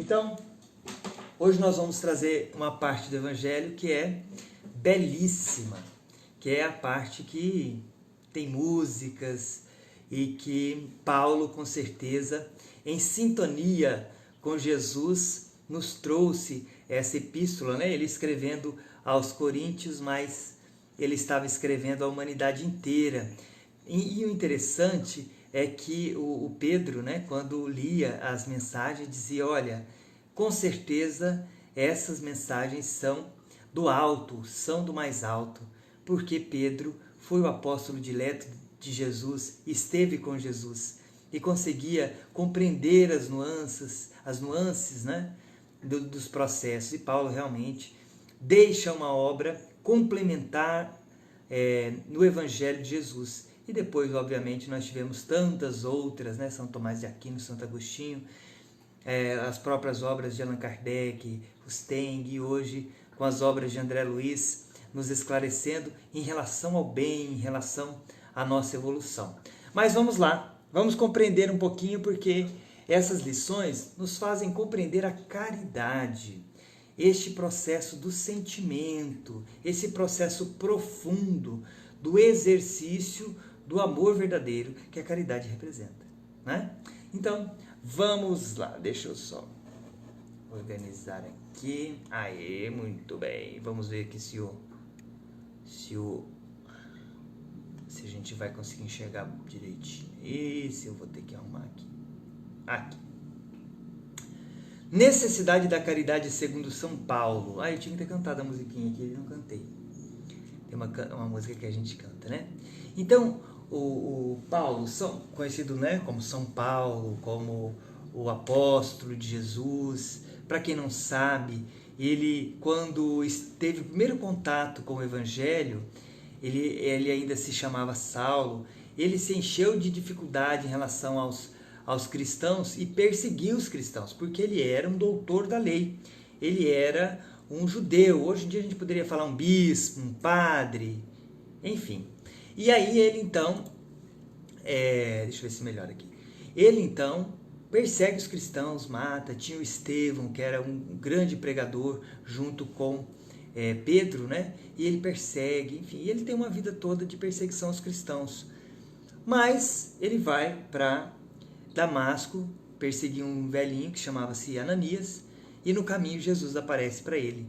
Então, hoje nós vamos trazer uma parte do Evangelho que é belíssima, que é a parte que tem músicas e que Paulo, com certeza, em sintonia com Jesus, nos trouxe essa epístola, né? Ele escrevendo aos Coríntios, mas ele estava escrevendo à humanidade inteira. E o interessante é que o Pedro, né, quando lia as mensagens, dizia, olha, com certeza essas mensagens são do alto, são do mais alto, porque Pedro foi o apóstolo dileto de Jesus, esteve com Jesus e conseguia compreender as nuances, né, dos processos. E Paulo realmente deixa uma obra complementar no Evangelho de Jesus. E depois, obviamente, nós tivemos tantas outras, né? São Tomás de Aquino, Santo Agostinho, as próprias obras de Allan Kardec, Rusteng, e hoje com as obras de André Luiz, nos esclarecendo em relação ao bem, em relação à nossa evolução. Mas vamos lá, vamos compreender um pouquinho, porque essas lições nos fazem compreender a caridade, este processo do sentimento, esse processo profundo do exercício do amor verdadeiro que a caridade representa, né? Então, vamos lá, deixa eu só organizar aqui. Aê, muito bem. Vamos ver aqui se a gente vai conseguir enxergar direitinho. Esse eu vou ter que arrumar aqui. Aqui. Necessidade da caridade segundo São Paulo. Eu tinha que ter cantado a musiquinha aqui, eu não cantei. Tem uma música que a gente canta, né? Então, o Paulo, conhecido, né, como São Paulo, como o apóstolo de Jesus, para quem não sabe, ele, quando teve o primeiro contato com o Evangelho, ele ainda se chamava Saulo, ele se encheu de dificuldade em relação aos cristãos e perseguiu os cristãos, porque ele era um doutor da lei, ele era um judeu. Hoje em dia a gente poderia falar um bispo, um padre, enfim. E aí ele então, deixa eu ver se melhora aqui, ele então persegue os cristãos, mata. Tinha o Estevão, que era um grande pregador, junto com Pedro, né? E ele persegue, enfim, e ele tem uma vida toda de perseguição aos cristãos. Mas ele vai para Damasco perseguir um velhinho que chamava-se Ananias, e no caminho Jesus aparece para ele.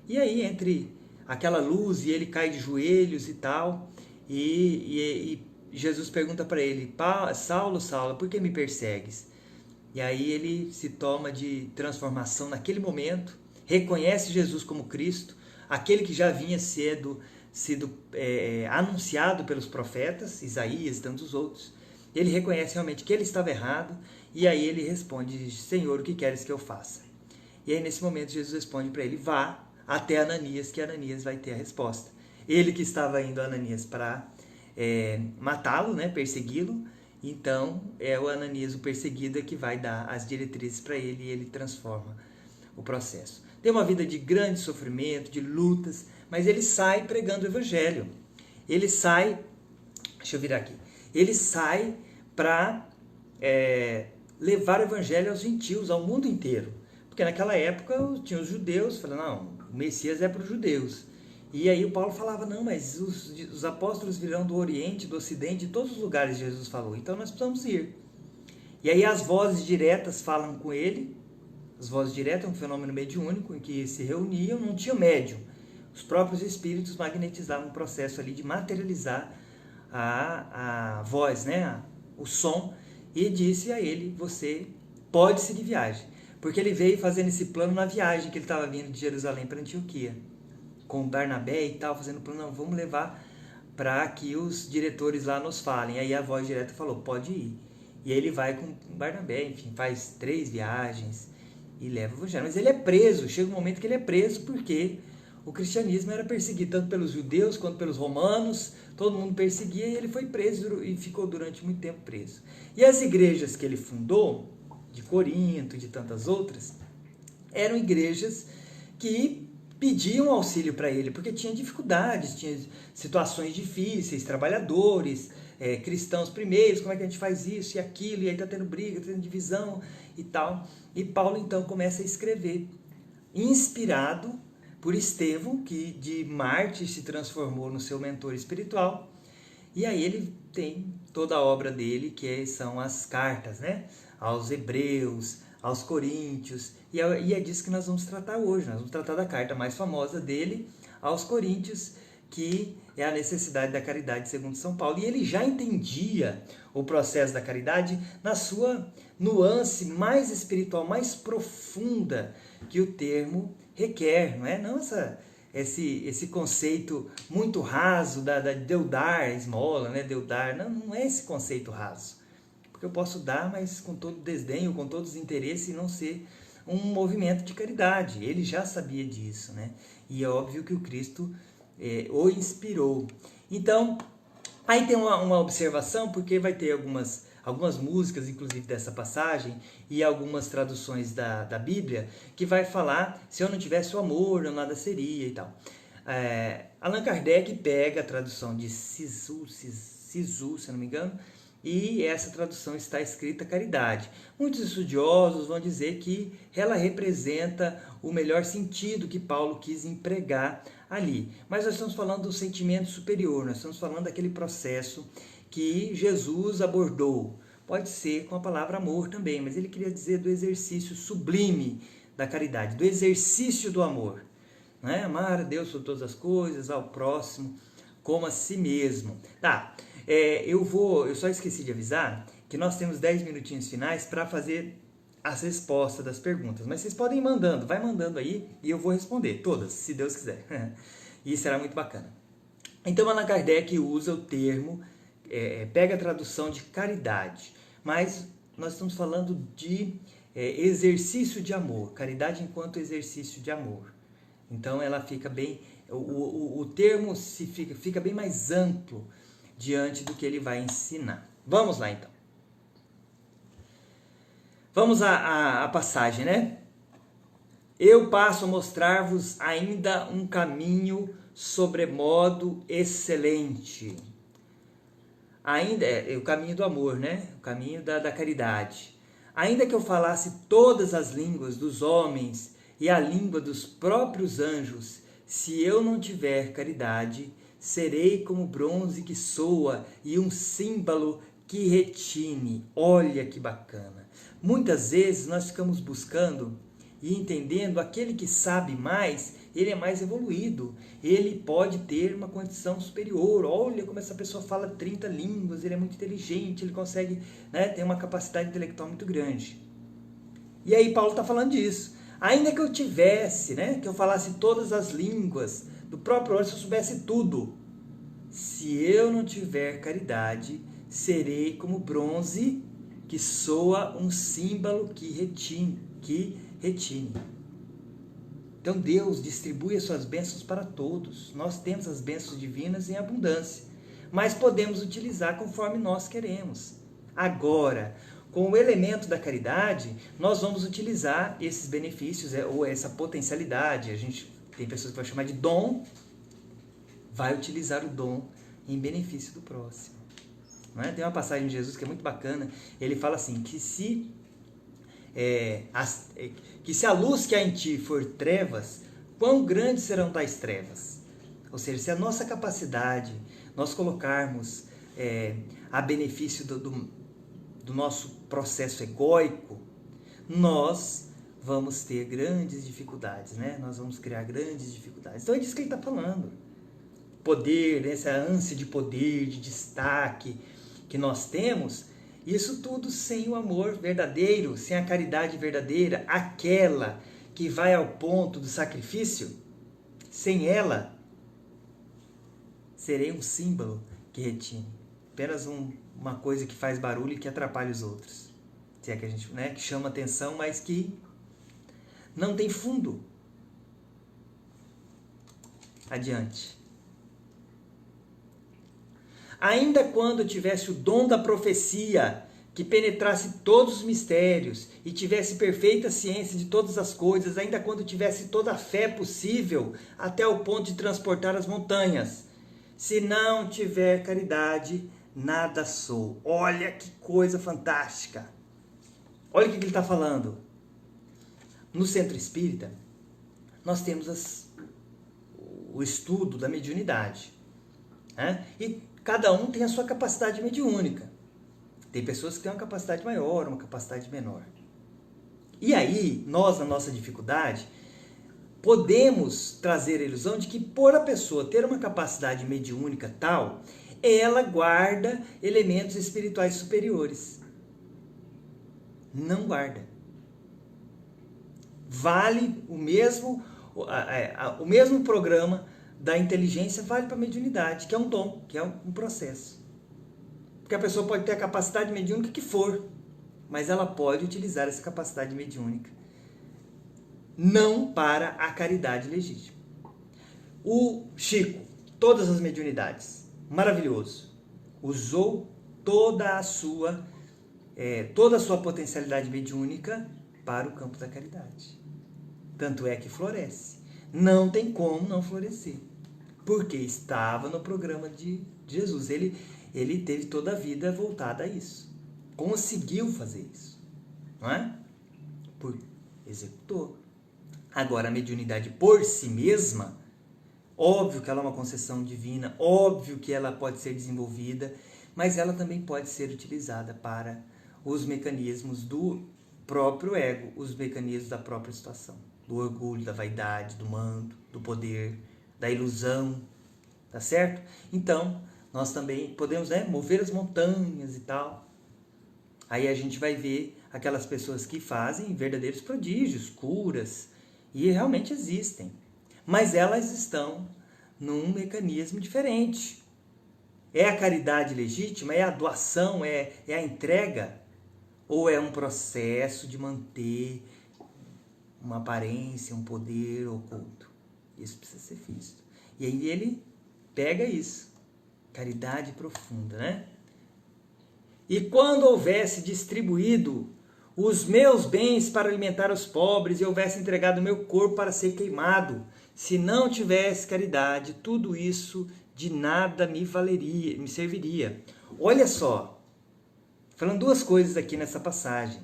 E aí, entre aquela luz, e ele cai de joelhos e tal, e Jesus pergunta para ele, Saulo, Saulo, por que me persegues? E aí ele se toma de transformação naquele momento, reconhece Jesus como Cristo, aquele que já vinha sido anunciado pelos profetas, Isaías e tantos outros. Ele reconhece realmente que ele estava errado, e aí ele responde, Senhor, o que queres que eu faça? E aí nesse momento Jesus responde para ele, vá até Ananias, que Ananias vai ter a resposta. Ele que estava indo a Ananias para matá-lo, né, persegui-lo, então é o Ananias, o perseguido, que vai dar as diretrizes para ele, e ele transforma o processo. Tem uma vida de grande sofrimento, de lutas, mas ele sai pregando o Evangelho. Ele sai, deixa eu virar aqui, ele sai para levar o Evangelho aos gentios, ao mundo inteiro. Porque naquela época tinha os judeus, falando, não, o Messias é para os judeus. E aí o Paulo falava, não, mas os apóstolos virão do Oriente, do Ocidente, de todos os lugares Jesus falou, então nós precisamos ir. E aí as vozes diretas falam com ele. As vozes diretas é um fenômeno mediúnico em que se reuniam, não tinha médium. Os próprios espíritos magnetizavam o processo ali de materializar a voz, né, o som, e disse a ele, você pode seguir viagem. Porque ele veio fazendo esse plano na viagem que ele estava vindo de Jerusalém para Antioquia, com Barnabé e tal, fazendo plano, não, vamos levar para que os diretores lá nos falem. Aí a voz direta falou, pode ir. E aí ele vai com Barnabé, enfim, faz 3 viagens e leva o Evangelho. Mas ele é preso, chega um momento que ele é preso, porque o cristianismo era perseguido tanto pelos judeus quanto pelos romanos, todo mundo perseguia, e ele foi preso e ficou durante muito tempo preso. E as igrejas que ele fundou, de Corinto, de tantas outras, eram igrejas que pediam auxílio para ele, porque tinha dificuldades, tinha situações difíceis, trabalhadores, cristãos primeiros, como é que a gente faz isso e aquilo, e aí está tendo briga, está tendo divisão, e tal. E Paulo então começa a escrever, inspirado por Estevão, que de mártir se transformou no seu mentor espiritual. E aí ele tem toda a obra dele, são as cartas, né? Aos Hebreus, aos Coríntios, e é disso que nós vamos tratar hoje. Nós vamos tratar da carta mais famosa dele, aos Coríntios, que é a necessidade da caridade segundo São Paulo. E ele já entendia o processo da caridade na sua nuance mais espiritual, mais profunda que o termo requer, não é? Não esse conceito muito raso de eu dar esmola, né? De eu dar, não é esse conceito raso. Porque eu posso dar, mas com todo desdenho, com todos os interesses, e não ser um movimento de caridade. Ele já sabia disso, né? E é óbvio que o Cristo o inspirou. Então, aí tem uma observação, porque vai ter algumas músicas, inclusive dessa passagem, e algumas traduções da Bíblia, que vai falar, se eu não tivesse o amor, eu nada seria e tal. Allan Kardec pega a tradução de Sisu, se eu não me engano, e essa tradução está escrita caridade. Muitos estudiosos vão dizer que ela representa o melhor sentido que Paulo quis empregar ali. Mas nós estamos falando do sentimento superior, nós estamos falando daquele processo que Jesus abordou. Pode ser com a palavra amor também, mas ele queria dizer do exercício sublime da caridade, do exercício do amor. Né? Amar a Deus sobre todas as coisas, ao próximo como a si mesmo. Tá, eu só esqueci de avisar que nós temos 10 minutinhos finais para fazer as respostas das perguntas. Mas vocês podem ir mandando, vai mandando aí e eu vou responder todas, se Deus quiser. E será muito bacana. Então, Allan Kardec usa o termo, pega a tradução de caridade, mas nós estamos falando de exercício de amor, caridade enquanto exercício de amor. Então, ela fica bem, o termo fica bem mais amplo diante do que ele vai ensinar. Vamos lá, então. Vamos à passagem, né? Eu passo a mostrar-vos ainda um caminho sobremodo excelente. Ainda é o caminho do amor, né? O caminho da caridade. Ainda que eu falasse todas as línguas dos homens e a língua dos próprios anjos, se eu não tiver caridade, serei como bronze que soa e um símbolo que retine. Olha que bacana. Muitas vezes nós ficamos buscando e entendendo aquele que sabe mais, ele é mais evoluído, ele pode ter uma condição superior. Olha como essa pessoa fala 30 línguas, ele é muito inteligente, ele consegue, né, ter uma capacidade intelectual muito grande. E aí Paulo está falando disso. Ainda que eu tivesse, né, que eu falasse todas as línguas do próprio anjo, se eu soubesse tudo, se eu não tiver caridade, serei como bronze que soa um símbolo que retine. Então Deus distribui as suas bênçãos para todos. Nós temos as bênçãos divinas em abundância, mas podemos utilizar conforme nós queremos. Agora, com o elemento da caridade, nós vamos utilizar esses benefícios, ou essa potencialidade. A gente tem pessoas que vão chamar de dom, vai utilizar o dom em benefício do próximo. Não é? Tem uma passagem de Jesus que é muito bacana, ele fala assim, que se a luz que há em ti for trevas, quão grandes serão tais trevas? Ou seja, se a nossa capacidade, nós colocarmos a benefício do nosso processo egóico, nós vamos ter grandes dificuldades, né? Nós vamos criar grandes dificuldades. Então é disso que ele está falando. Poder, essa ânsia de poder, de destaque que nós temos, isso tudo sem o amor verdadeiro, sem a caridade verdadeira, aquela que vai ao ponto do sacrifício, sem ela, serei um símbolo que retine. Apenas uma coisa que faz barulho e que atrapalha os outros. Se é que a gente, né, que chama atenção, mas que não tem fundo. Adiante. Ainda quando tivesse o dom da profecia, que penetrasse todos os mistérios e tivesse perfeita ciência de todas as coisas, ainda quando tivesse toda a fé possível, até o ponto de transportar as montanhas, se não tiver caridade, nada sou. Olha que coisa fantástica! Olha o que ele está falando. No centro espírita, nós temos o estudo da mediunidade. Né? E cada um tem a sua capacidade mediúnica. Tem pessoas que têm uma capacidade maior, uma capacidade menor. E aí, nós, na nossa dificuldade, podemos trazer a ilusão de que por a pessoa ter uma capacidade mediúnica tal, ela guarda elementos espirituais superiores. Não guarda. Vale o mesmo programa da inteligência, vale para a mediunidade, que é um dom, que é um processo. Porque a pessoa pode ter a capacidade mediúnica que for, mas ela pode utilizar essa capacidade mediúnica não para a caridade legítima. O Chico, todas as mediunidades, maravilhoso, usou toda a sua potencialidade mediúnica para o campo da caridade. Tanto é que floresce. Não tem como não florescer, porque estava no programa de Jesus. Ele teve toda a vida voltada a isso. Conseguiu fazer isso, não é? Executou. Agora, a mediunidade por si mesma, óbvio que ela é uma concessão divina, óbvio que ela pode ser desenvolvida, mas ela também pode ser utilizada para os mecanismos do próprio ego, os mecanismos da própria situação, do orgulho, da vaidade, do mando, do poder, da ilusão, tá certo? Então, nós também podemos, mover as montanhas e tal. Aí a gente vai ver aquelas pessoas que fazem verdadeiros prodígios, curas, e realmente existem. Mas elas estão num mecanismo diferente. É a caridade legítima? É a doação? É a entrega? Ou é um processo de manter uma aparência, um poder oculto? Isso precisa ser visto. E aí ele pega isso. Caridade profunda, né? E quando houvesse distribuído os meus bens para alimentar os pobres e houvesse entregado o meu corpo para ser queimado, se não tivesse caridade, tudo isso de nada me serviria. Olha só, falando duas coisas aqui nessa passagem.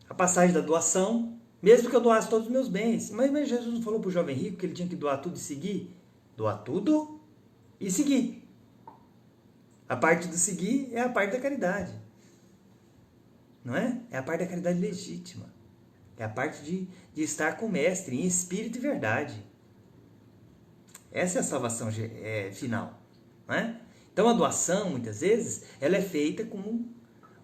A passagem da doação, mesmo que eu doasse todos os meus bens. Mas Jesus não falou para o jovem rico que ele tinha que doar tudo e seguir? Doar tudo e seguir. A parte do seguir é a parte da caridade. Não é? É a parte da caridade legítima. É a parte de estar com o mestre, em espírito e verdade. Essa é a salvação final. Não é? Então a doação, muitas vezes, ela é feita com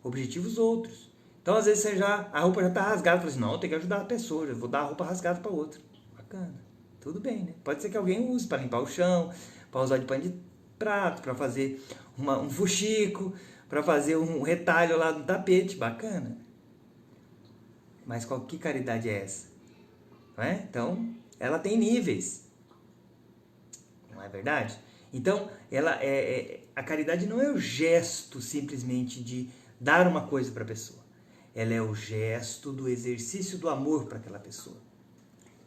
objetivos outros. Então, às vezes, a roupa já está rasgada. Você fala assim, não, eu tenho que ajudar a pessoa, eu vou dar a roupa rasgada para outra. Bacana. Tudo bem, né? Pode ser que alguém use para limpar o chão, para usar de pano de prato, para fazer um fuxico, para fazer um retalho lá no tapete, bacana. Mas que caridade é essa? Não é? Então, ela tem níveis. Não é verdade? Então, a caridade não é o gesto simplesmente de dar uma coisa para a pessoa. Ela é o gesto do exercício do amor para aquela pessoa.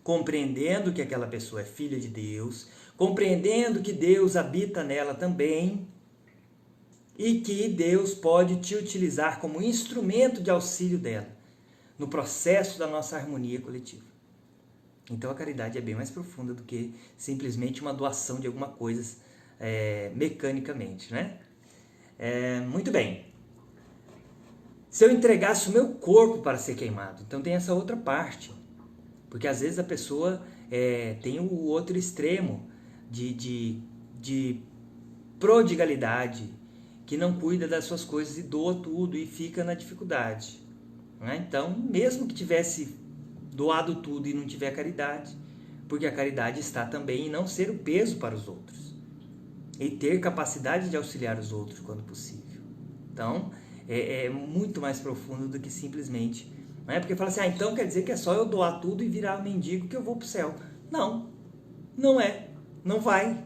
Compreendendo que aquela pessoa é filha de Deus, compreendendo que Deus habita nela também, e que Deus pode te utilizar como instrumento de auxílio dela, no processo da nossa harmonia coletiva. Então a caridade é bem mais profunda do que simplesmente uma doação de alguma coisa mecanicamente, né? Muito bem. Se eu entregasse o meu corpo para ser queimado, então tem essa outra parte, porque às vezes a pessoa tem o outro extremo de prodigalidade, que não cuida das suas coisas e doa tudo e fica na dificuldade. Né? Então, mesmo que tivesse doado tudo e não tiver caridade, porque a caridade está também em não ser o peso para os outros e ter capacidade de auxiliar os outros quando possível. Então, é muito mais profundo do que simplesmente... Não é? Porque fala assim, então quer dizer que é só eu doar tudo e virar mendigo que eu vou para o céu. Não, não é, não vai.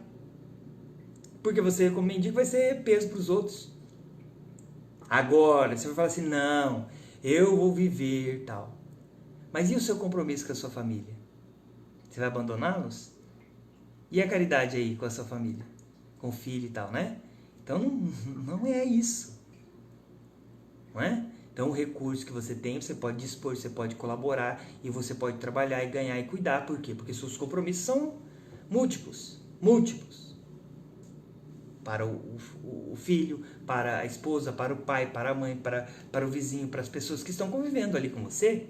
Porque você, como mendigo, vai ser peso para os outros. Agora, você vai falar assim, não, eu vou viver tal. Mas e o seu compromisso com a sua família? Você vai abandoná-los? E a caridade aí com a sua família? Com o filho e tal, né? Então, não é isso. Não é? Então o recurso que você tem, você pode dispor, você pode colaborar e você pode trabalhar e ganhar e cuidar. Por quê? Porque seus compromissos são múltiplos. Para o filho, para a esposa, para o pai, para a mãe, para o vizinho, para as pessoas que estão convivendo ali com você,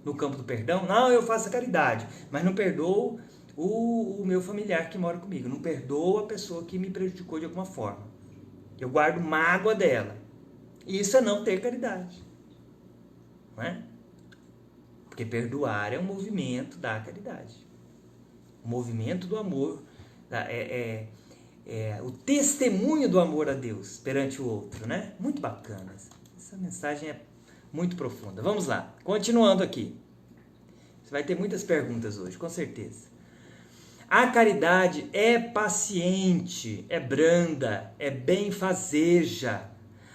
no campo do perdão. Não, eu faço a caridade, mas não perdoo o meu familiar que mora comigo, não perdoo a pessoa que me prejudicou de alguma forma. Eu guardo mágoa dela. E isso é não ter caridade. Não é? Porque perdoar é um movimento da caridade. O movimento do amor o testemunho do amor a Deus perante o outro, né? Muito bacana. Essa mensagem é muito profunda. Vamos lá, continuando aqui. Você vai ter muitas perguntas hoje, com certeza. A caridade é paciente, é branda, é benfazeja.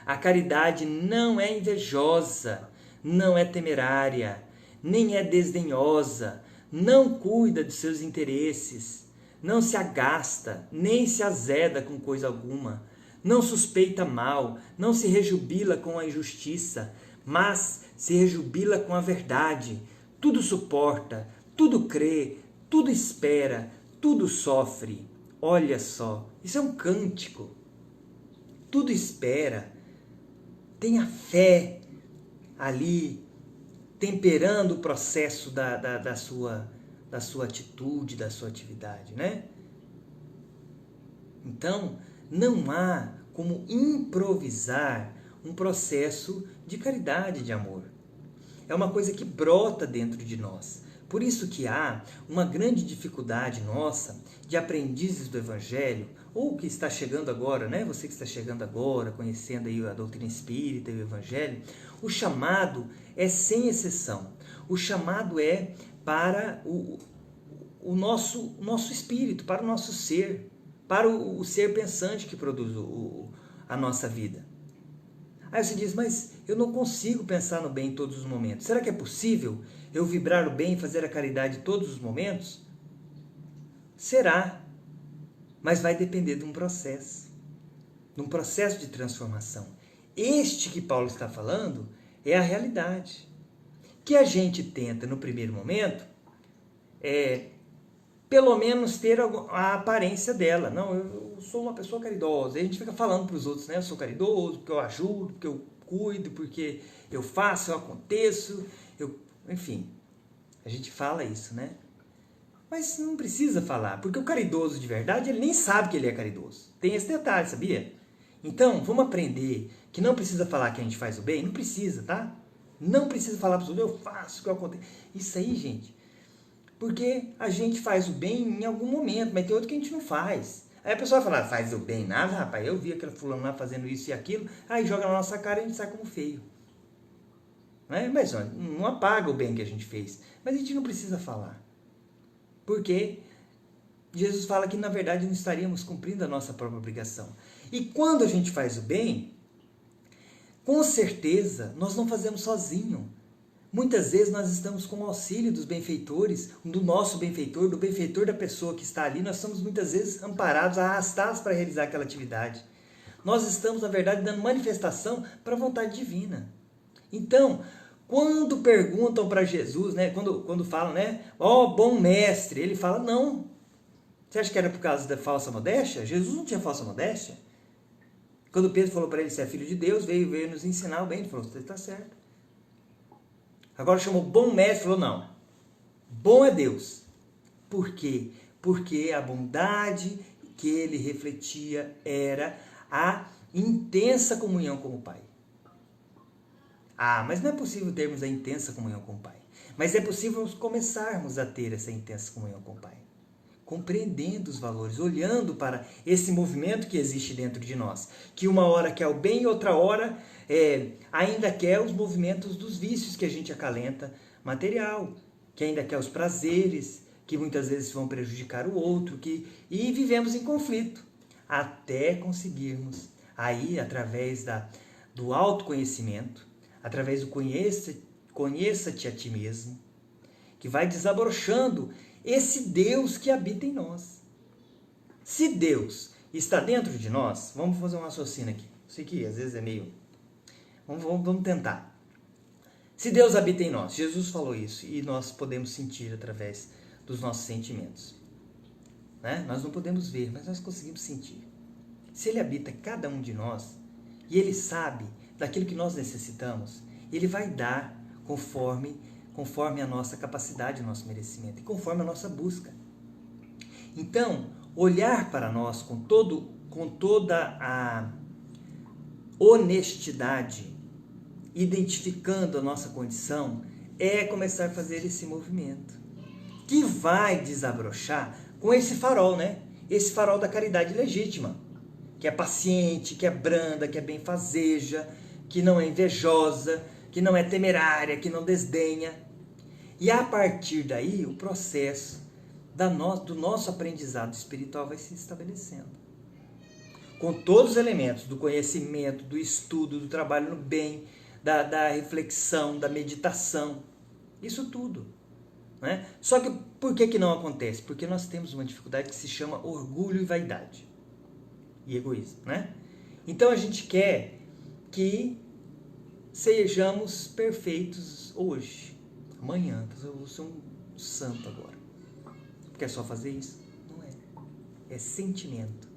A caridade não é invejosa, não é temerária, nem é desdenhosa, não cuida de seus interesses, não se agasta, nem se azeda com coisa alguma, não suspeita mal, não se rejubila com a injustiça, mas se rejubila com a verdade. Tudo suporta, tudo crê, tudo espera, tudo sofre. Olha só, isso é um cântico. Tudo espera. Tenha fé ali, temperando o processo da sua atitude, da sua atividade, né? Então, não há como improvisar um processo de caridade, de amor. É uma coisa que brota dentro de nós. Por isso que há uma grande dificuldade nossa de aprendizes do Evangelho, ou que está chegando agora, né? Você que está chegando agora, conhecendo aí a doutrina espírita e o Evangelho, o chamado é sem exceção. O chamado é para o nosso espírito, para o nosso ser, para o ser pensante que produz a nossa vida. Aí você diz, mas eu não consigo pensar no bem em todos os momentos. Será que é possível eu vibrar o bem e fazer a caridade em todos os momentos? Será, mas vai depender de um processo de transformação. Este que Paulo está falando é a realidade. Que a gente tenta, no primeiro momento, pelo menos ter a aparência dela. Não, eu sou uma pessoa caridosa. E a gente fica falando para os outros, né? Eu sou caridoso, porque eu ajudo, porque eu cuido, porque eu faço, eu aconteço, enfim. A gente fala isso, né? Mas não precisa falar, porque o caridoso de verdade, ele nem sabe que ele é caridoso. Tem esse detalhe, sabia? Então, vamos aprender que não precisa falar que a gente faz o bem? Não precisa, tá? Não precisa falar para os outros, eu faço, que eu aconteço. Isso aí, gente, porque a gente faz o bem em algum momento, mas tem outro que a gente não faz. Aí a pessoa fala, faz o bem nada, rapaz, eu vi aquele fulano lá fazendo isso e aquilo, aí joga na nossa cara e a gente sai como feio. Não é? Mas não apaga o bem que a gente fez. Mas a gente não precisa falar. Porque Jesus fala que, na verdade, não estaríamos cumprindo a nossa própria obrigação. E quando a gente faz o bem, com certeza, nós não fazemos sozinho. Muitas vezes nós estamos com o auxílio dos benfeitores, do nosso benfeitor, do benfeitor da pessoa que está ali. Nós somos muitas vezes amparados, arrastados para realizar aquela atividade. Nós estamos, na verdade, dando manifestação para a vontade divina. Então, quando perguntam para Jesus, né, quando falam, né, ó bom mestre, ele fala, não. Você acha que era por causa da falsa modéstia? Jesus não tinha falsa modéstia. Quando Pedro falou para ele, você é filho de Deus, veio nos ensinar o bem, ele falou, você está certo. Agora chamou bom mestre, falou, não, bom é Deus. Por quê? Porque a bondade que ele refletia era a intensa comunhão com o Pai. Ah, mas não é possível termos a intensa comunhão com o Pai. Mas é possível começarmos a ter essa intensa comunhão com o Pai. Compreendendo os valores, olhando para esse movimento que existe dentro de nós. Que uma hora quer o bem e outra hora ainda quer os movimentos dos vícios que a gente acalenta material. Que ainda quer os prazeres, que muitas vezes vão prejudicar o outro. E vivemos em conflito. Até conseguirmos, aí através do autoconhecimento, através do conheça-te a ti mesmo, que vai desabrochando esse Deus que habita em nós. Se Deus está dentro de nós, vamos fazer um raciocínio aqui. Isso aqui às vezes é meio... Vamos tentar. Se Deus habita em nós, Jesus falou isso, e nós podemos sentir através dos nossos sentimentos. Né? Nós não podemos ver, mas nós conseguimos sentir. Se Ele habita em cada um de nós, e Ele sabe daquilo que nós necessitamos, Ele vai dar conforme a nossa capacidade, o nosso merecimento, e conforme a nossa busca. Então, olhar para nós com toda a honestidade, identificando a nossa condição, é começar a fazer esse movimento, que vai desabrochar com esse farol, né? Esse farol da caridade legítima, que é paciente, que é branda, que é benfazeja, que não é invejosa, que não é temerária, que não desdenha. E a partir daí, o processo do nosso aprendizado espiritual vai se estabelecendo. Com todos os elementos do conhecimento, do estudo, do trabalho no bem, da reflexão, da meditação, isso tudo. Né? Só que por que não acontece? Porque nós temos uma dificuldade que se chama orgulho e vaidade. E egoísmo. Né? Então a gente quer que sejamos perfeitos hoje. Amanhã, eu vou ser um santo agora. Quer só fazer isso? Não é. É sentimento.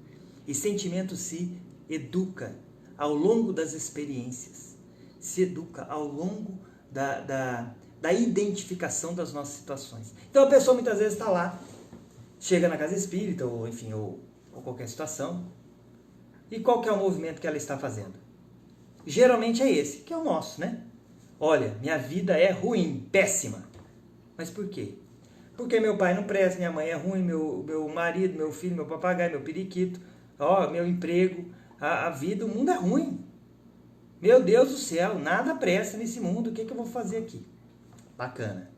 E sentimento se educa ao longo das experiências. Se educa ao longo da identificação das nossas situações. Então a pessoa muitas vezes está lá, chega na casa espírita, ou enfim, ou qualquer situação, e qual que é o movimento que ela está fazendo? Geralmente é esse, que é o nosso, né? Olha, minha vida é ruim, péssima. Mas por quê? Porque meu pai não presta, minha mãe é ruim, meu marido, meu filho, meu papagaio, meu periquito, meu emprego, a vida, o mundo é ruim. Meu Deus do céu, nada presta nesse mundo, o que eu vou fazer aqui? Bacana.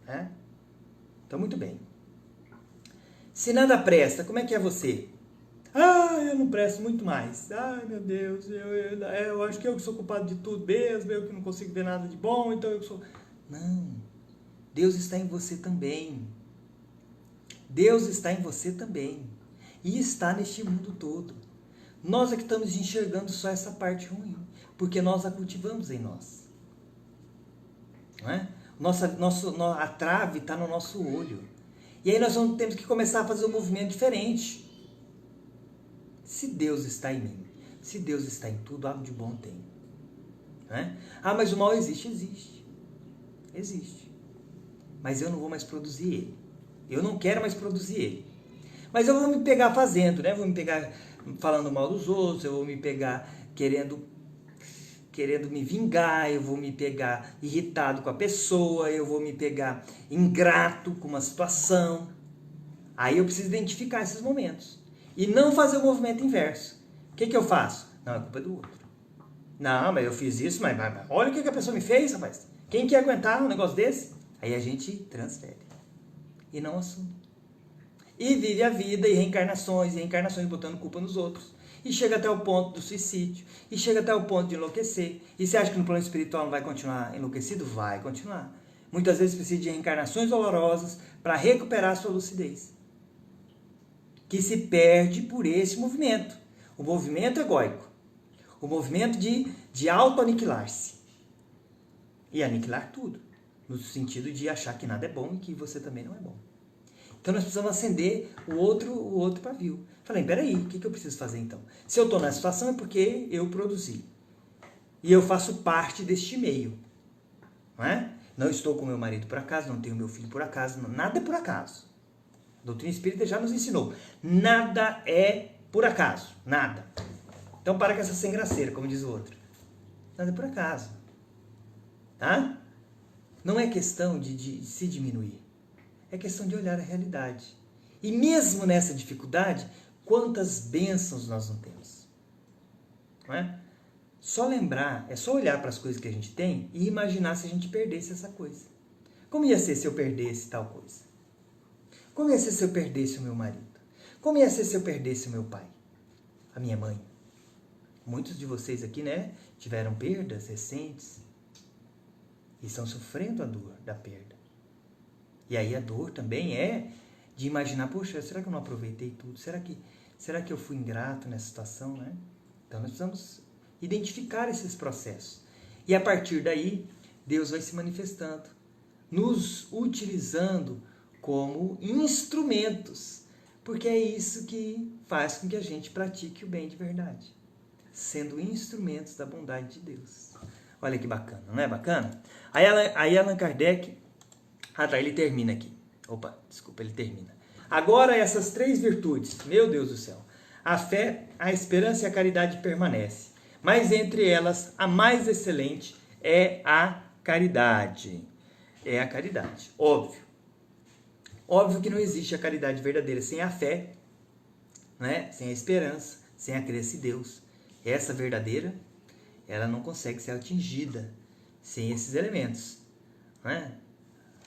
Né? Então, muito bem. Se nada presta, como é que é você? Eu não presto muito mais. Ai, meu Deus, eu acho que eu sou culpado de tudo mesmo, eu que não consigo ver nada de bom, então eu sou... Não, Deus está em você também. Deus está em você também. E está neste mundo todo. Nós é que estamos enxergando só essa parte ruim, porque nós a cultivamos em nós. Não é? A trave está no nosso olho. E aí nós temos que começar a fazer um movimento diferente. Se Deus está em mim, se Deus está em tudo, algo de bom tem. Não é? Mas o mal existe. Existe. Mas eu não vou mais produzir ele. Eu não quero mais produzir ele. Mas eu vou me pegar fazendo, né? Vou me pegar falando mal dos outros, eu vou me pegar querendo me vingar, eu vou me pegar irritado com a pessoa, eu vou me pegar ingrato com uma situação. Aí eu preciso identificar esses momentos. E não fazer o movimento inverso. O que eu faço? Não, é culpa do outro. Não, mas eu fiz isso, mas olha o que a pessoa me fez, rapaz. Quem quer aguentar um negócio desse? Aí a gente transfere. E não assume. E vive a vida, e reencarnações, botando culpa nos outros. E chega até o ponto do suicídio. E chega até o ponto de enlouquecer. E você acha que no plano espiritual não vai continuar enlouquecido? Vai continuar. Muitas vezes precisa de reencarnações dolorosas para recuperar a sua lucidez. Que se perde por esse movimento. O movimento egóico. O movimento de auto-aniquilar-se. E aniquilar tudo. No sentido de achar que nada é bom e que você também não é bom. Então nós precisamos acender o outro pavio. Falei, peraí, o que eu preciso fazer então? Se eu estou nessa situação é porque eu produzi. E eu faço parte deste meio. Não é? Não estou com meu marido por acaso, não tenho meu filho por acaso, nada é por acaso. A doutrina espírita já nos ensinou. Nada é por acaso, nada. Então para com essa sem graceira, como diz o outro. Nada é por acaso. Tá? Não é questão de se diminuir. É questão de olhar a realidade. E mesmo nessa dificuldade, quantas bênçãos nós não temos. Não é? Só lembrar, é só olhar para as coisas que a gente tem e imaginar se a gente perdesse essa coisa. Como ia ser se eu perdesse tal coisa? Como ia ser se eu perdesse o meu marido? Como ia ser se eu perdesse o meu pai? A minha mãe? Muitos de vocês aqui, né, tiveram perdas recentes e estão sofrendo a dor da perda. E aí a dor também é de imaginar, poxa, será que eu não aproveitei tudo? Será que eu fui ingrato nessa situação, né? Então nós precisamos identificar esses processos. E a partir daí, Deus vai se manifestando, nos utilizando como instrumentos, porque é isso que faz com que a gente pratique o bem de verdade, sendo instrumentos da bondade de Deus. Olha que bacana, não é bacana? Aí Allan Kardec, ele termina aqui. Ele termina. Agora essas 3 virtudes, meu Deus do céu, a fé, a esperança e a caridade permanecem, mas entre elas a mais excelente é a caridade. É a caridade, óbvio. Óbvio que não existe a caridade verdadeira sem a fé, né? Sem a esperança, sem a crença em Deus. Essa verdadeira, ela não consegue ser atingida sem esses elementos, né?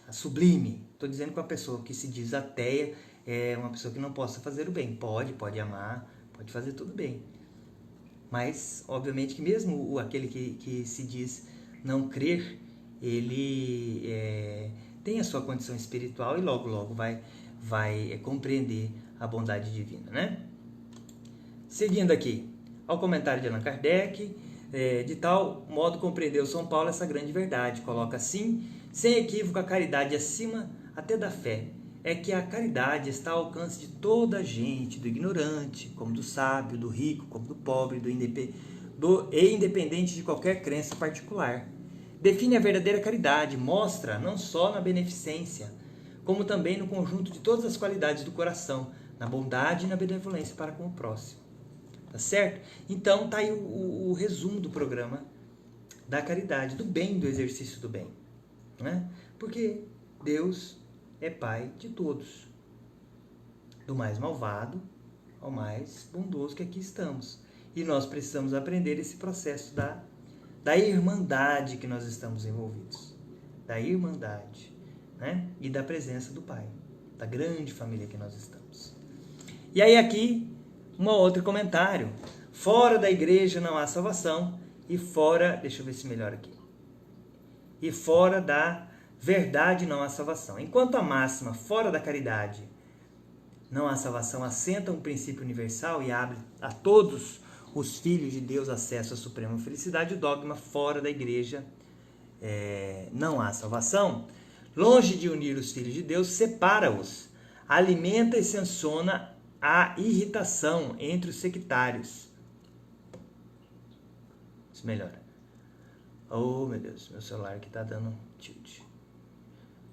A sublime. Estou dizendo que uma pessoa que se diz ateia é uma pessoa que não possa fazer o bem. Pode amar, pode fazer tudo bem. Mas, obviamente, que mesmo aquele que se diz não crer, ele tem a sua condição espiritual e logo vai compreender a bondade divina, né? Seguindo aqui, ao comentário de Allan Kardec, de tal modo compreendeu São Paulo essa grande verdade. Coloca assim, sem equívoco, a caridade acima até da fé. É que a caridade está ao alcance de toda a gente, do ignorante, como do sábio, do rico, como do pobre, e independente de qualquer crença particular. Define a verdadeira caridade, mostra não só na beneficência, como também no conjunto de todas as qualidades do coração, na bondade e na benevolência para com o próximo. Tá certo? Então tá aí o resumo do programa da caridade, do bem, do exercício do bem, né? Porque Deus é Pai de todos, do mais malvado ao mais bondoso que aqui estamos. E nós precisamos aprender esse processo da irmandade que nós estamos envolvidos, da irmandade, né? E da presença do Pai, da grande família que nós estamos. E aí aqui, um outro comentário. Fora da igreja não há salvação e fora, deixa eu ver se melhor aqui. E fora da verdade não há salvação. Enquanto a máxima fora da caridade não há salvação assenta um princípio universal e abre a todos os filhos de Deus acesso à suprema felicidade, o dogma fora da igreja não há salvação, longe de unir os filhos de Deus, separa-os, alimenta e sanciona a irritação entre os sectários. Isso melhora. Oh, meu Deus, meu celular aqui está dando tilt.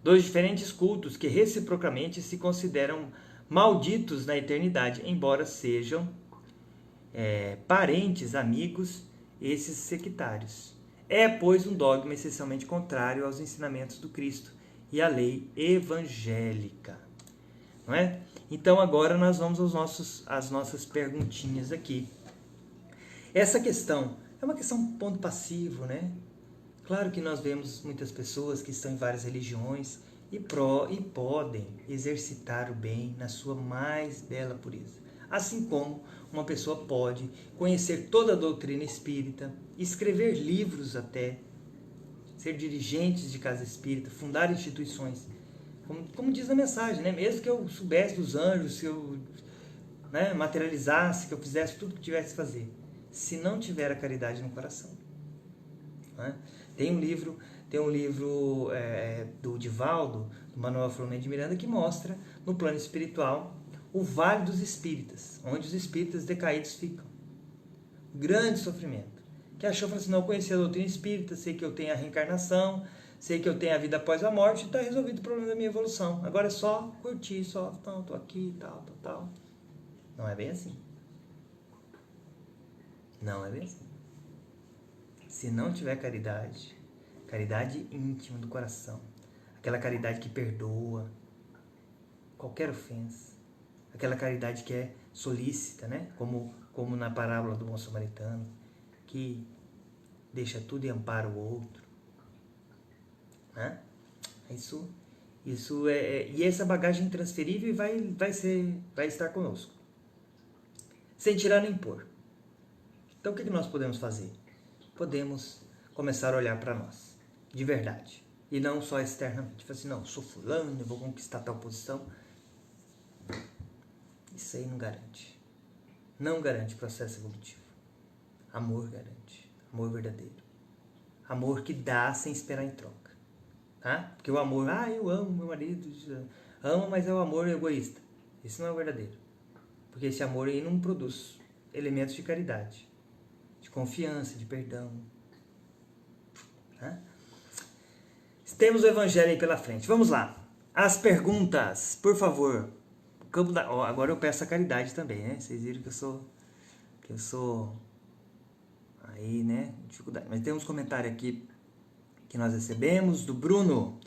Dois diferentes cultos que reciprocamente se consideram malditos na eternidade, embora sejam parentes, amigos, esses sectários. É, pois, um dogma essencialmente contrário aos ensinamentos do Cristo e à lei evangélica. Não é? Então, agora nós vamos às nossas perguntinhas aqui. Essa questão é uma questão ponto passivo, né? Claro que nós vemos muitas pessoas que estão em várias religiões e podem exercitar o bem na sua mais bela pureza. Assim como uma pessoa pode conhecer toda a doutrina espírita, escrever livros até, ser dirigentes de casa espírita, fundar instituições. Como diz na mensagem, né? Mesmo que eu soubesse dos anjos, se eu materializasse, que eu fizesse tudo que tivesse que fazer, se não tiver a caridade no coração. Né? Tem um livro do Divaldo, do Manuel Filomeno de Miranda, que mostra no plano espiritual o Vale dos Espíritas, onde os espíritas decaídos ficam. Grande sofrimento. Que achou, falou assim, não, eu conheci a doutrina espírita, sei que eu tenho a reencarnação, sei que eu tenho a vida após a morte, está resolvido o problema da minha evolução. Agora é só curtir, então, estou aqui, tal. Não é bem assim. Não é bem assim. Se não tiver caridade íntima do coração, aquela caridade que perdoa qualquer ofensa, aquela caridade que é solícita, né? Como na parábola do bom samaritano, que deixa tudo e ampara o outro. Né? E essa bagagem intransferível vai estar conosco, sem tirar nem pôr. Então o que nós podemos fazer? Podemos começar a olhar para nós, de verdade, e não só externamente. Falar assim, não, sou fulano, eu vou conquistar tal posição. Isso aí não garante. Não garante processo evolutivo. Amor garante. Amor verdadeiro. Amor que dá sem esperar em troca. Tá? Porque o amor, eu amo meu marido, amo, mas é o amor egoísta. Esse não é o verdadeiro. Porque esse amor aí não produz elementos de caridade, de confiança, de perdão. Tá? Temos o evangelho aí pela frente. Vamos lá. As perguntas, por favor. Agora eu peço a caridade também, né? Vocês viram que eu sou aí, né? Dificuldade. Mas tem uns comentários aqui que nós recebemos do Bruno.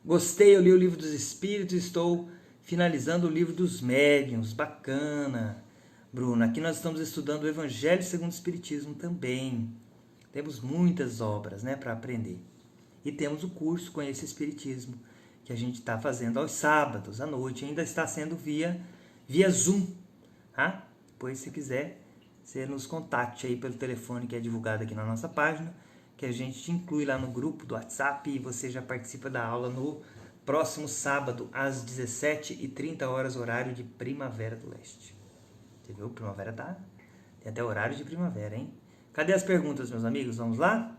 Gostei, eu li o livro dos Espíritos, estou finalizando o livro dos Médiuns. Bacana, Bruno. Aqui nós estamos estudando o Evangelho segundo o Espiritismo também. Temos muitas obras, né, para aprender. E temos o curso Conheça Espiritismo, que a gente está fazendo aos sábados, à noite. Ainda está sendo via Zoom. Tá? Depois, se quiser, você nos contacte aí pelo telefone que é divulgado aqui na nossa página, que a gente te inclui lá no grupo do WhatsApp e você já participa da aula no próximo sábado, às 17h30, horário de Primavera do Leste. Você viu? Primavera tem até horário de primavera, hein? Cadê as perguntas, meus amigos? Vamos lá?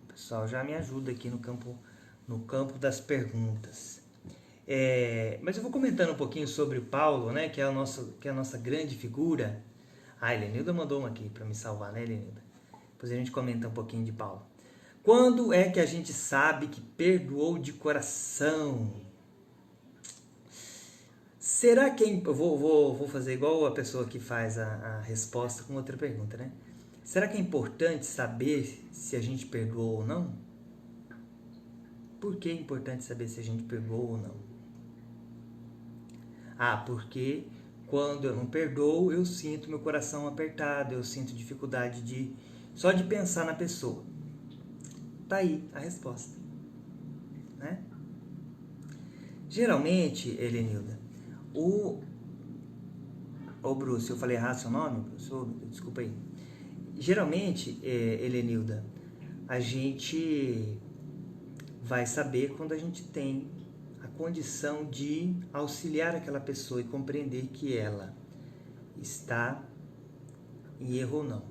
O pessoal já me ajuda aqui no campo das perguntas. Mas eu vou comentando um pouquinho sobre o Paulo, né, que é a nossa grande figura. A Helenilda mandou uma aqui para me salvar, né, Helenilda? Depois a gente comenta um pouquinho de Paulo. Quando é que a gente sabe que perdoou de coração? Será que eu vou fazer igual a pessoa que faz a resposta com outra pergunta, né? Será que é importante saber se a gente perdoou ou não? Por que é importante saber se a gente perdoou ou não? Porque quando eu não perdoo, eu sinto meu coração apertado, eu sinto dificuldade só de pensar na pessoa. Tá aí a resposta, né? Geralmente, Helenilda, Bruce, eu falei errado seu nome, Bruce? Desculpa aí. Geralmente, Helenilda, a gente vai saber quando a gente tem a condição de auxiliar aquela pessoa e compreender que ela está em erro ou não.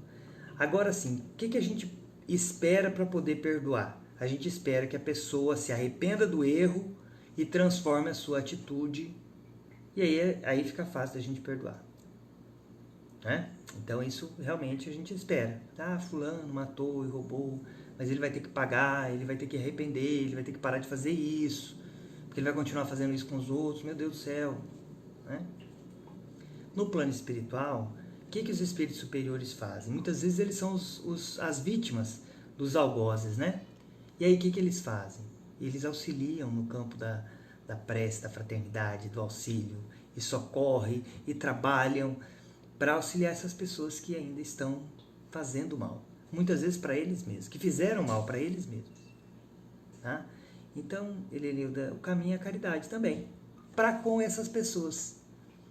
Agora sim, o que a gente espera para poder perdoar? A gente espera que a pessoa se arrependa do erro e transforme a sua atitude, e aí fica fácil da gente perdoar. Né? Então isso realmente a gente espera. Fulano matou e roubou, mas ele vai ter que pagar, ele vai ter que arrepender, ele vai ter que parar de fazer isso, porque ele vai continuar fazendo isso com os outros, meu Deus do céu. Né? No plano espiritual, o que os espíritos superiores fazem? Muitas vezes eles são as vítimas dos algozes, né? E aí o que eles fazem? Eles auxiliam no campo da prece, da fraternidade, do auxílio, e socorrem, e trabalham para auxiliar essas pessoas que ainda estão fazendo mal. Muitas vezes para eles mesmos, que fizeram mal para eles mesmos. Tá? Então, Helenilda, o caminho é a caridade também, para com essas pessoas.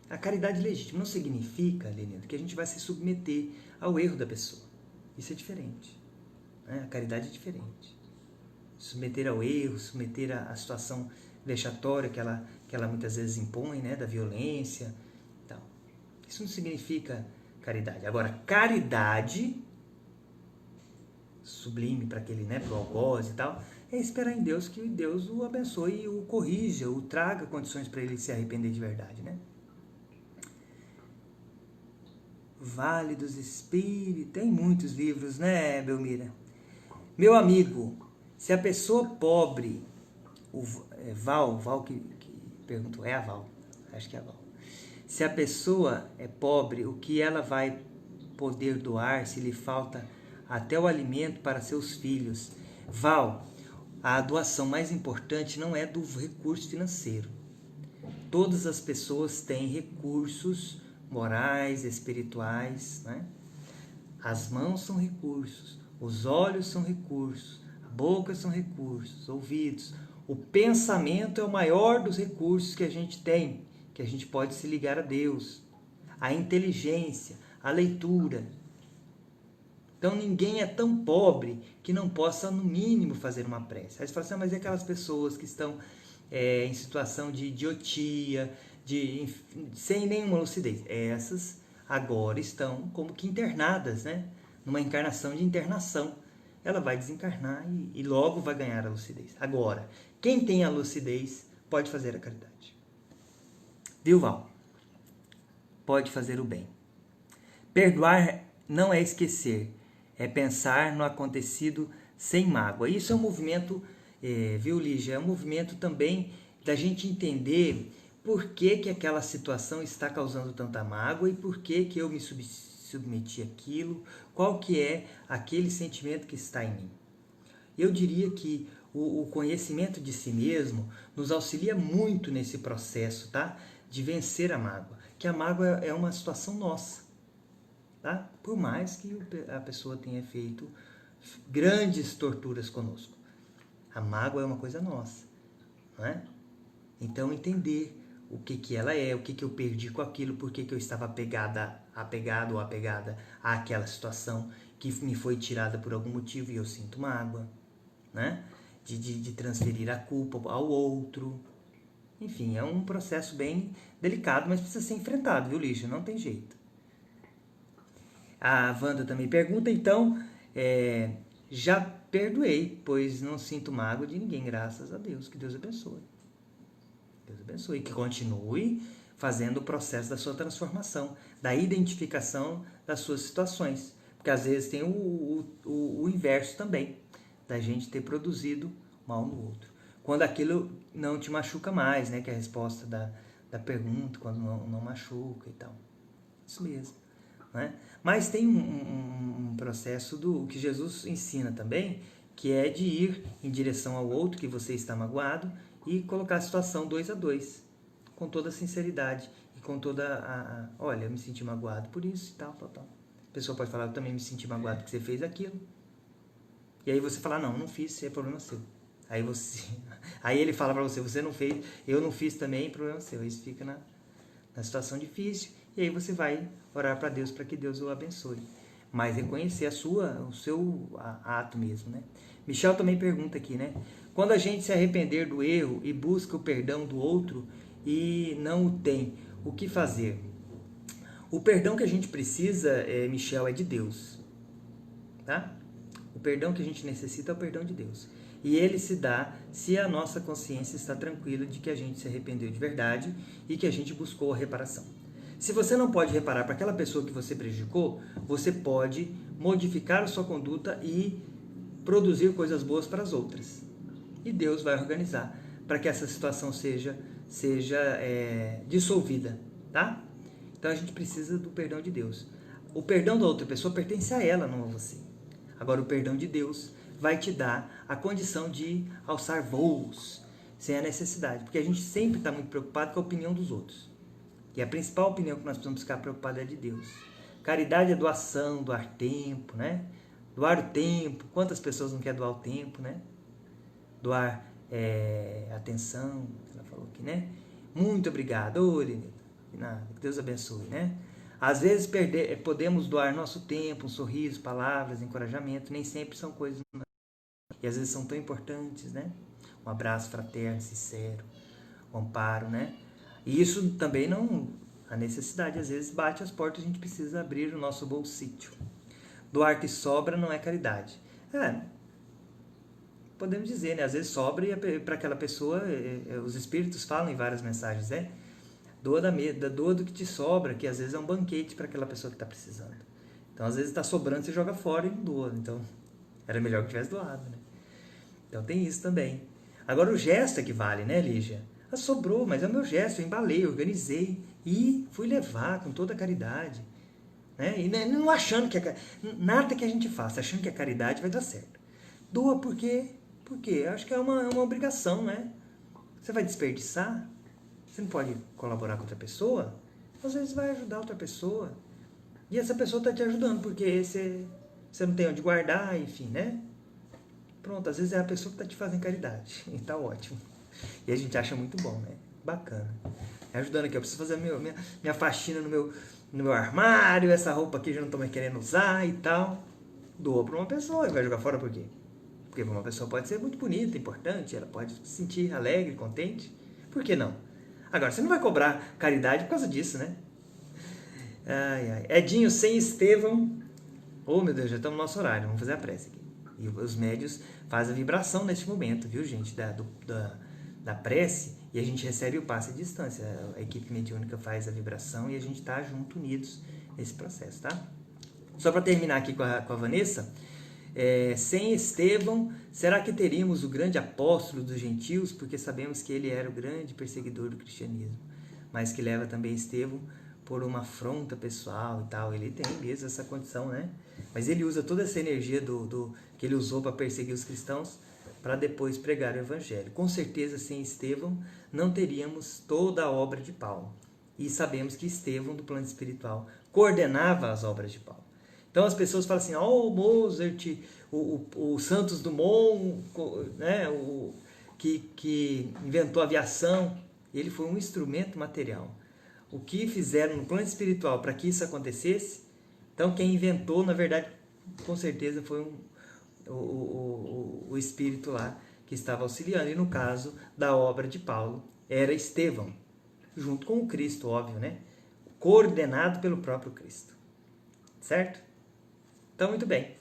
A caridade legítima não significa, Helenilda, que a gente vai se submeter ao erro da pessoa. Isso é diferente. Né? A caridade é diferente. Submeter ao erro, submeter à situação vexatória que ela muitas vezes impõe, né? Da violência. Então, isso não significa caridade. Agora, caridade, sublime para aquele, né? Para o algoz e tal, é esperar em Deus que Deus o abençoe, o corrija, o traga condições para ele se arrepender de verdade, né? Vale dos Espíritos, tem muitos livros, né, Belmira? Meu amigo, se a pessoa pobre, Val que perguntou, é a Val, acho que é a Val. Se a pessoa é pobre, o que ela vai poder doar se lhe falta até o alimento para seus filhos? Val, a doação mais importante não é do recurso financeiro. Todas as pessoas têm recursos morais, espirituais, né? As mãos são recursos, os olhos são recursos, a boca são recursos, ouvidos. O pensamento é o maior dos recursos que a gente tem, que a gente pode se ligar a Deus. A inteligência, a leitura. Então ninguém é tão pobre que não possa, no mínimo, fazer uma prece. Aí você fala assim, mas e aquelas pessoas que estão em situação de idiotia, sem nenhuma lucidez? Essas agora estão como que internadas, né? numa encarnação de internação. Ela vai desencarnar e logo vai ganhar a lucidez. Agora, quem tem a lucidez pode fazer a caridade. Viu, Val? Pode fazer o bem. Perdoar não é esquecer, é pensar no acontecido sem mágoa. Isso é um movimento, viu, Lígia? É um movimento também da gente entender por que que aquela situação está causando tanta mágoa e por que que eu me submeti àquilo, qual que é aquele sentimento que está em mim. Eu diria que o conhecimento de si mesmo nos auxilia muito nesse processo, tá? De vencer a mágoa. Que a mágoa é uma situação nossa, tá? Por mais que a pessoa tenha feito grandes torturas conosco. A mágoa é uma coisa nossa, não é? Então, entender o que que ela é, o que que eu perdi com aquilo, por que que eu estava apegado ou apegada àquela situação que me foi tirada por algum motivo e eu sinto mágoa, né? De transferir a culpa ao outro. Enfim, é um processo bem delicado, mas precisa ser enfrentado, viu, Lígia? Não tem jeito. A Wanda também pergunta, então, já perdoei, pois não sinto mágoa de ninguém, graças a Deus. Que Deus abençoe. Deus abençoe. E que continue fazendo o processo da sua transformação, da identificação das suas situações. Porque às vezes tem o inverso também, da gente ter produzido mal no outro. Quando aquilo não te machuca mais, né? Que é a resposta da pergunta, quando não machuca e tal. Isso mesmo. Né? Mas tem um processo do que Jesus ensina também, que é de ir em direção ao outro que você está magoado e colocar a situação 2 a 2, com toda a sinceridade e com toda olha, eu me senti magoado por isso e tal. A pessoa pode falar, eu também me senti magoado porque você fez aquilo. E aí você fala, não fiz, é problema seu. Aí ele fala para você, você não fez, eu não fiz também, problema seu. Aí isso fica na situação difícil. E aí você vai orar para Deus para que Deus o abençoe. Mas reconhecer o seu ato mesmo, né? Michel também pergunta aqui, né? Quando a gente se arrepender do erro e busca o perdão do outro e não o tem, o que fazer? O perdão que a gente precisa, Michel, é de Deus. Tá? O perdão que a gente necessita é o perdão de Deus. E ele se dá se a nossa consciência está tranquila de que a gente se arrependeu de verdade e que a gente buscou a reparação. Se você não pode reparar para aquela pessoa que você prejudicou, você pode modificar a sua conduta e produzir coisas boas para as outras. E Deus vai organizar para que essa situação seja dissolvida, tá? Então a gente precisa do perdão de Deus. O perdão da outra pessoa pertence a ela, não a você. Agora o perdão de Deus vai te dar a condição de alçar voos sem a necessidade, porque a gente sempre está muito preocupado com a opinião dos outros. E a principal opinião que nós precisamos ficar preocupados é de Deus. Caridade é doação, doar tempo, né? Doar o tempo. Quantas pessoas não querem doar o tempo, né? Doar atenção, ela falou aqui, né? Muito obrigado, que Deus abençoe, né? Às vezes podemos doar nosso tempo, um sorriso, palavras, encorajamento, nem sempre são coisas, e às vezes são tão importantes, né? Um abraço fraterno, sincero, um amparo, né? E isso também a necessidade às vezes bate as portas, a gente precisa abrir o nosso bolsito. Doar que sobra não é caridade. Podemos dizer, né? Às vezes sobra e para aquela pessoa, os espíritos falam em várias mensagens, doa do que te sobra, que às vezes é um banquete para aquela pessoa que está precisando. Então, às vezes está sobrando, você joga fora e não doa. Então, era melhor que tivesse doado, né? Então, tem isso também. Agora, o gesto é que vale, né, Lígia? Sobrou, mas é o meu gesto, eu embalei, organizei e fui levar com toda a caridade. Né? E não achando que nada que a gente faça, achando que a caridade vai dar certo. Doa por quê? Porque eu acho que é uma obrigação, né? Você vai desperdiçar? Você não pode colaborar com outra pessoa? Às vezes vai ajudar outra pessoa. E essa pessoa está te ajudando, porque você não tem onde guardar, enfim, né? Pronto, às vezes é a pessoa que está te fazendo caridade. E tá ótimo. E a gente acha muito bom, né? Bacana. Me ajudando aqui, eu preciso fazer minha faxina no meu armário, essa roupa aqui eu já não estou mais querendo usar e tal. Doa para uma pessoa e vai jogar fora por quê? Porque para uma pessoa pode ser muito bonita, importante, ela pode se sentir alegre, contente. Por que não? Agora, você não vai cobrar caridade por causa disso, né? Edinho, sem Estevão, Oh, meu Deus, já estamos no nosso horário, vamos fazer a prece aqui. E os médios fazem a vibração neste momento, viu, gente, da prece, e a gente recebe o passe à distância. A equipe mediúnica faz a vibração e a gente está junto, unidos nesse processo, tá? Só para terminar aqui com a Vanessa, sem Estevão, será que teríamos o grande apóstolo dos gentios? Porque sabemos que ele era o grande perseguidor do cristianismo, mas que leva também Estevão por uma afronta pessoal e tal. Ele tem mesmo essa condição, né? Mas ele usa toda essa energia que ele usou para perseguir os cristãos para depois pregar o evangelho. Com certeza, sem Estevão, não teríamos toda a obra de Paulo. E sabemos que Estevão, do plano espiritual, coordenava as obras de Paulo. Então as pessoas falam assim, Mozart, o Santos Dumont, né, que inventou a aviação, ele foi um instrumento material. O que fizeram no plano espiritual para que isso acontecesse, então quem inventou, na verdade, com certeza foi o espírito lá que estava auxiliando. E no caso da obra de Paulo, era Estevão, junto com o Cristo, óbvio, né? Coordenado pelo próprio Cristo. Certo? Então, muito bem.